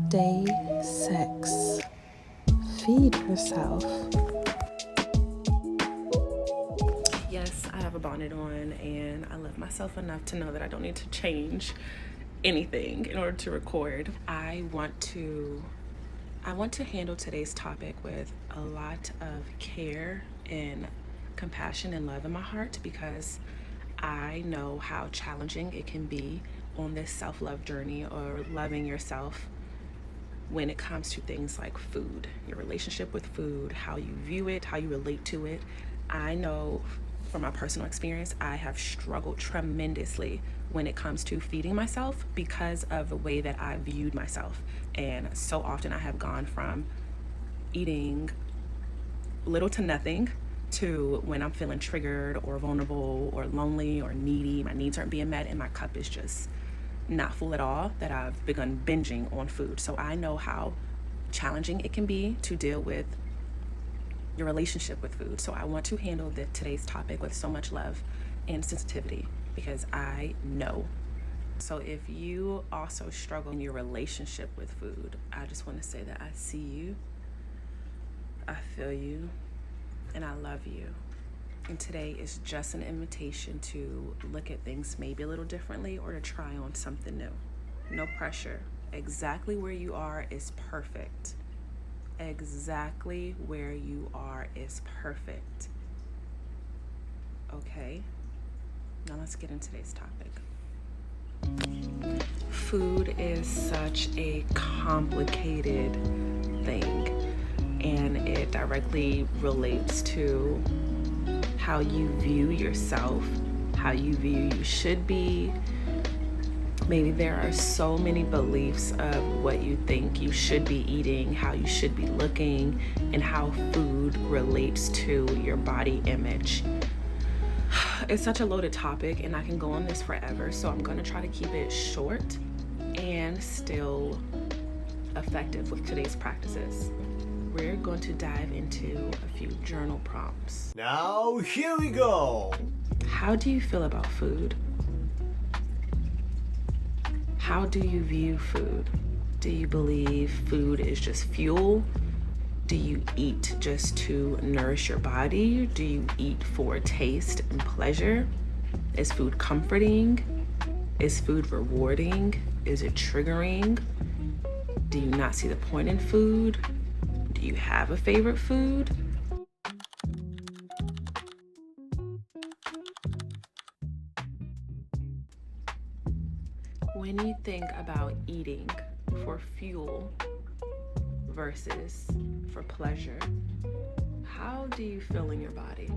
Day 6. Feed yourself. Yes, I have a bonnet on and I love myself enough to know that I don't need to change anything in order to record. I want to handle today's topic with a lot of care and compassion and love in my heart, because I know how challenging it can be on this self-love journey, or loving yourself, when it comes to things like food, your relationship with food, how you view it, how you relate to it. I know from my personal experience, I have struggled tremendously when it comes to feeding myself because of the way that I viewed myself. And so often I have gone from eating little to nothing to when I'm feeling triggered or vulnerable or lonely or needy, my needs aren't being met and my cup is just not full at all, that I've begun binging on food. So I know how challenging it can be to deal with your relationship with food. So I want to handle today's topic with so much love and sensitivity, because I know. So if you also struggle in your relationship with food, I just want to say that I see you, I feel you, and I love you. And today is just an invitation to look at things maybe a little differently, or to try on something new. No pressure. Exactly where you are is perfect. Exactly where you are is perfect. Okay? Now let's get into today's topic. Food is such a complicated thing, and it directly relates to how you view yourself, how you view you should be. Maybe there are so many beliefs of what you think you should be eating, how you should be looking, and how food relates to your body image. It's such a loaded topic and I can go on this forever, so I'm gonna try to keep it short and still effective with today's practices. We're going to dive into a few journal prompts. Now, here we go. How do you feel about food? How do you view food? Do you believe food is just fuel? Do you eat just to nourish your body? Do you eat for taste and pleasure? Is food comforting? Is food rewarding? Is it triggering? Do you not see the point in food? Do you have a favorite food? When you think about eating for fuel versus for pleasure, how do you feel in your body?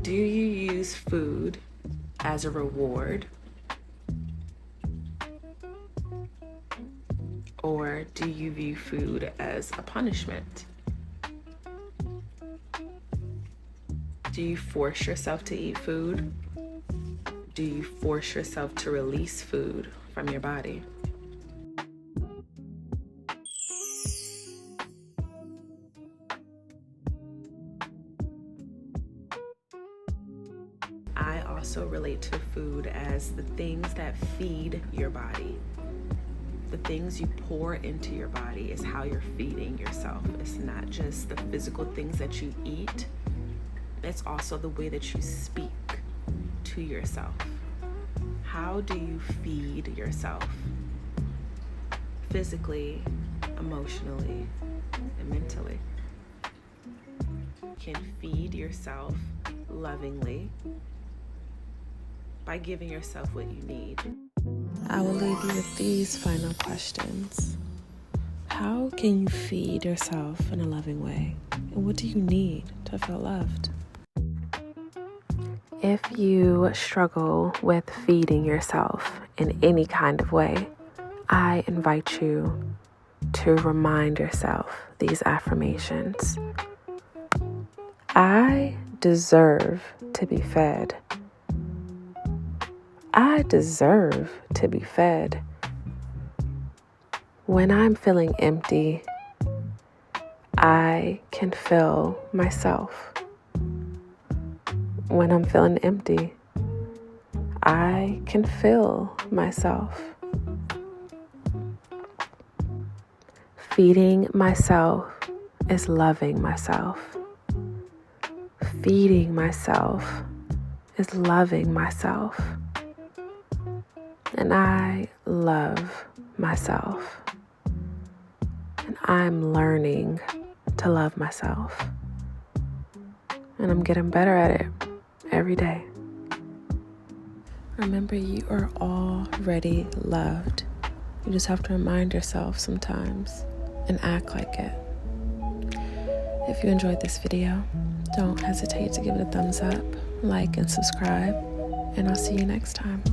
Do you use food as a reward, or do you view food as a punishment? Do you force yourself to eat food? Do you force yourself to release food from your body? I also relate to food as the things that feed your body. The things you pour into your body is how you're feeding yourself. It's not just the physical things that you eat, it's also the way that you speak to yourself. How do you feed yourself? Physically, emotionally, and mentally. You can feed yourself lovingly by giving yourself what you need. I will leave you with these final questions. How can you feed yourself in a loving way? And what do you need to feel loved? If you struggle with feeding yourself in any kind of way, I invite you to remind yourself these affirmations. I deserve to be fed. I deserve to be fed. When I'm feeling empty, I can fill myself. when I'm feeling empty, I can fill myself. Feeding myself is loving myself. Feeding myself is loving myself. And I love myself. And I'm learning to love myself. And I'm getting better at it every day. Remember, you are already loved. You just have to remind yourself sometimes and act like it. If you enjoyed this video, don't hesitate to give it a thumbs up, like, and subscribe, and I'll see you next time.